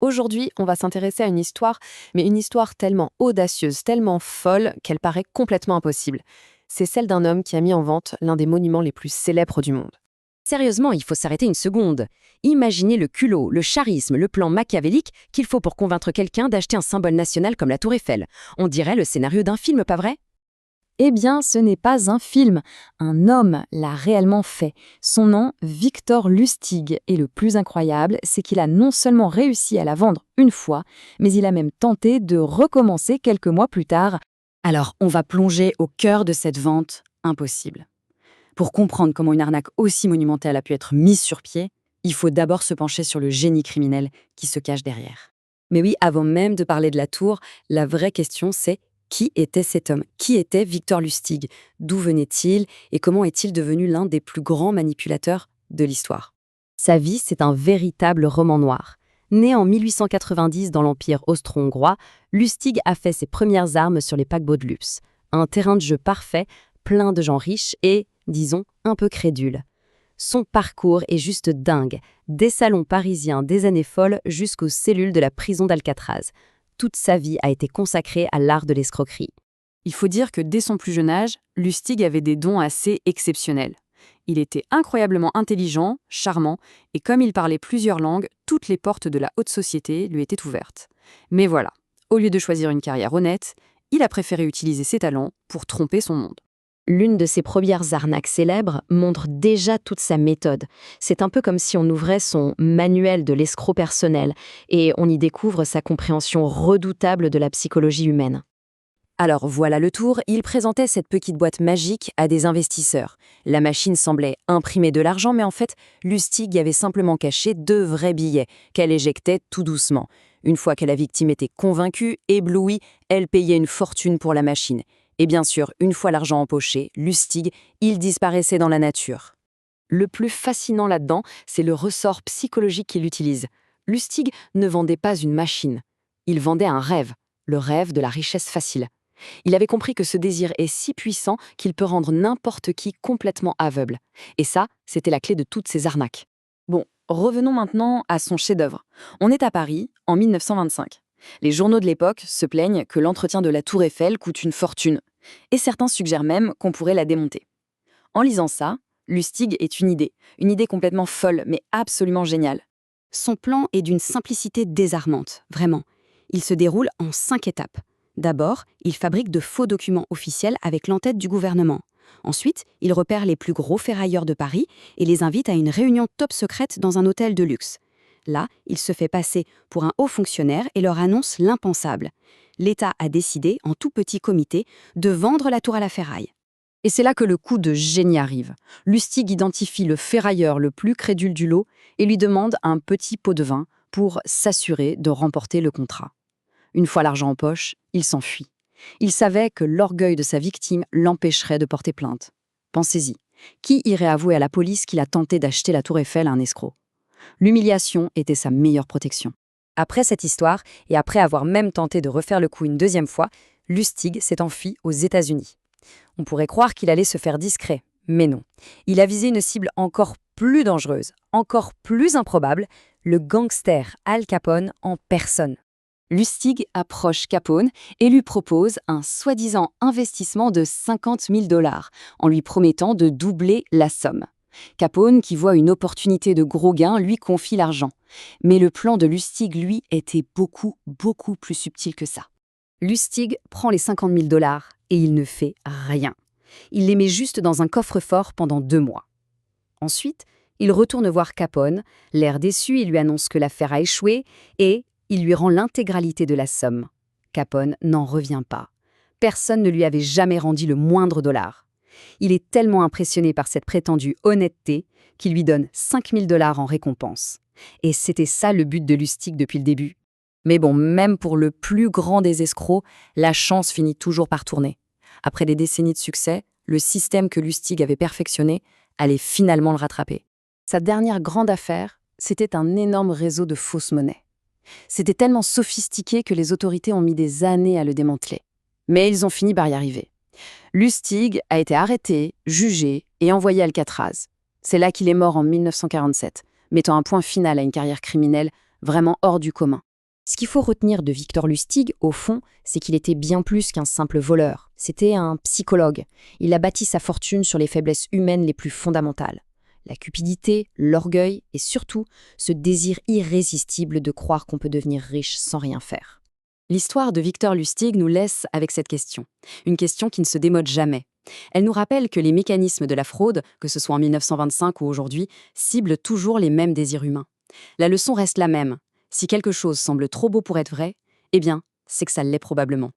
Aujourd'hui, on va s'intéresser à une histoire, mais une histoire tellement audacieuse, tellement folle, qu'elle paraît complètement impossible. C'est celle d'un homme qui a mis en vente l'un des monuments les plus célèbres du monde. Sérieusement, il faut s'arrêter une seconde. Imaginez le culot, le charisme, le plan machiavélique qu'il faut pour convaincre quelqu'un d'acheter un symbole national comme la Tour Eiffel. On dirait le scénario d'un film, pas vrai? Eh bien, ce n'est pas un film. Un homme l'a réellement fait. Son nom, Victor Lustig. Et le plus incroyable, c'est qu'il a non seulement réussi à la vendre une fois, mais il a même tenté de recommencer quelques mois plus tard. Alors, on va plonger au cœur de cette vente impossible. Pour comprendre comment une arnaque aussi monumentale a pu être mise sur pied, il faut d'abord se pencher sur le génie criminel qui se cache derrière. Mais oui, avant même de parler de la tour, la vraie question c'est: qui était cet homme? Qui était Victor Lustig? D'où venait-il et comment est-il devenu l'un des plus grands manipulateurs de l'histoire? Sa vie, c'est un véritable roman noir. Né en 1890 dans l'Empire austro-hongrois, Lustig a fait ses premières armes sur les paquebots de luxe. Un terrain de jeu parfait, plein de gens riches et, disons, un peu crédules. Son parcours est juste dingue, des salons parisiens des années folles jusqu'aux cellules de la prison d'Alcatraz. Toute sa vie a été consacrée à l'art de l'escroquerie. Il faut dire que dès son plus jeune âge, Lustig avait des dons assez exceptionnels. Il était incroyablement intelligent, charmant, et comme il parlait plusieurs langues, toutes les portes de la haute société lui étaient ouvertes. Mais voilà, au lieu de choisir une carrière honnête, il a préféré utiliser ses talents pour tromper son monde. L'une de ses premières arnaques célèbres montre déjà toute sa méthode. C'est un peu comme si on ouvrait son manuel de l'escroc personnel et on y découvre sa compréhension redoutable de la psychologie humaine. Alors voilà le tour, il présentait cette petite boîte magique à des investisseurs. La machine semblait imprimer de l'argent, mais en fait, Lustig y avait simplement caché 2 vrais billets qu'elle éjectait tout doucement. Une fois que la victime était convaincue, éblouie, elle payait une fortune pour la machine. Et bien sûr, une fois l'argent empoché, Lustig, il disparaissait dans la nature. Le plus fascinant là-dedans, c'est le ressort psychologique qu'il utilise. Lustig ne vendait pas une machine. Il vendait un rêve, le rêve de la richesse facile. Il avait compris que ce désir est si puissant qu'il peut rendre n'importe qui complètement aveugle. Et ça, c'était la clé de toutes ces arnaques. Bon, revenons maintenant à son chef-d'œuvre. On est à Paris, en 1925. Les journaux de l'époque se plaignent que l'entretien de la Tour Eiffel coûte une fortune. Et certains suggèrent même qu'on pourrait la démonter. En lisant ça, Lustig est une idée complètement folle, mais absolument géniale. Son plan est d'une simplicité désarmante, vraiment. Il se déroule en 5 étapes. D'abord, il fabrique de faux documents officiels avec l'entête du gouvernement. Ensuite, il repère les plus gros ferrailleurs de Paris et les invite à une réunion top secrète dans un hôtel de luxe. Là, il se fait passer pour un haut fonctionnaire et leur annonce l'impensable. L'État a décidé, en tout petit comité, de vendre la tour à la ferraille. Et c'est là que le coup de génie arrive. Lustig identifie le ferrailleur le plus crédule du lot et lui demande un petit pot de vin pour s'assurer de remporter le contrat. Une fois l'argent en poche, il s'enfuit. Il savait que l'orgueil de sa victime l'empêcherait de porter plainte. Pensez-y, qui irait avouer à la police qu'il a tenté d'acheter la Tour Eiffel à un escroc? L'humiliation était sa meilleure protection. Après cette histoire, et après avoir même tenté de refaire le coup une deuxième fois, Lustig s'est enfui aux États-Unis. On pourrait croire qu'il allait se faire discret, mais non. Il a visé une cible encore plus dangereuse, encore plus improbable, le gangster Al Capone en personne. Lustig approche Capone et lui propose un soi-disant investissement de 50 000 $, en lui promettant de doubler la somme. Capone, qui voit une opportunité de gros gain, lui confie l'argent. Mais le plan de Lustig, lui, était beaucoup plus subtil que ça. Lustig prend les 50 000 $ et il ne fait rien. Il les met juste dans un coffre-fort pendant 2 mois. Ensuite, il retourne voir Capone, l'air déçu, il lui annonce que l'affaire a échoué et il lui rend l'intégralité de la somme. Capone n'en revient pas. Personne ne lui avait jamais rendu le moindre dollar. Il est tellement impressionné par cette prétendue honnêteté qu'il lui donne 5 000 $ en récompense. Et c'était ça le but de Lustig depuis le début. Mais bon, même pour le plus grand des escrocs, la chance finit toujours par tourner. Après des décennies de succès, le système que Lustig avait perfectionné allait finalement le rattraper. Sa dernière grande affaire, c'était un énorme réseau de fausses monnaies. C'était tellement sophistiqué que les autorités ont mis des années à le démanteler. Mais ils ont fini par y arriver. Lustig a été arrêté, jugé et envoyé à Alcatraz. C'est là qu'il est mort en 1947, mettant un point final à une carrière criminelle vraiment hors du commun. Ce qu'il faut retenir de Victor Lustig, au fond, c'est qu'il était bien plus qu'un simple voleur. C'était un psychologue. Il a bâti sa fortune sur les faiblesses humaines les plus fondamentales. La cupidité, l'orgueil et surtout ce désir irrésistible de croire qu'on peut devenir riche sans rien faire. L'histoire de Victor Lustig nous laisse avec cette question. Une question qui ne se démode jamais. Elle nous rappelle que les mécanismes de la fraude, que ce soit en 1925 ou aujourd'hui, ciblent toujours les mêmes désirs humains. La leçon reste la même. Si quelque chose semble trop beau pour être vrai, eh bien, c'est que ça l'est probablement.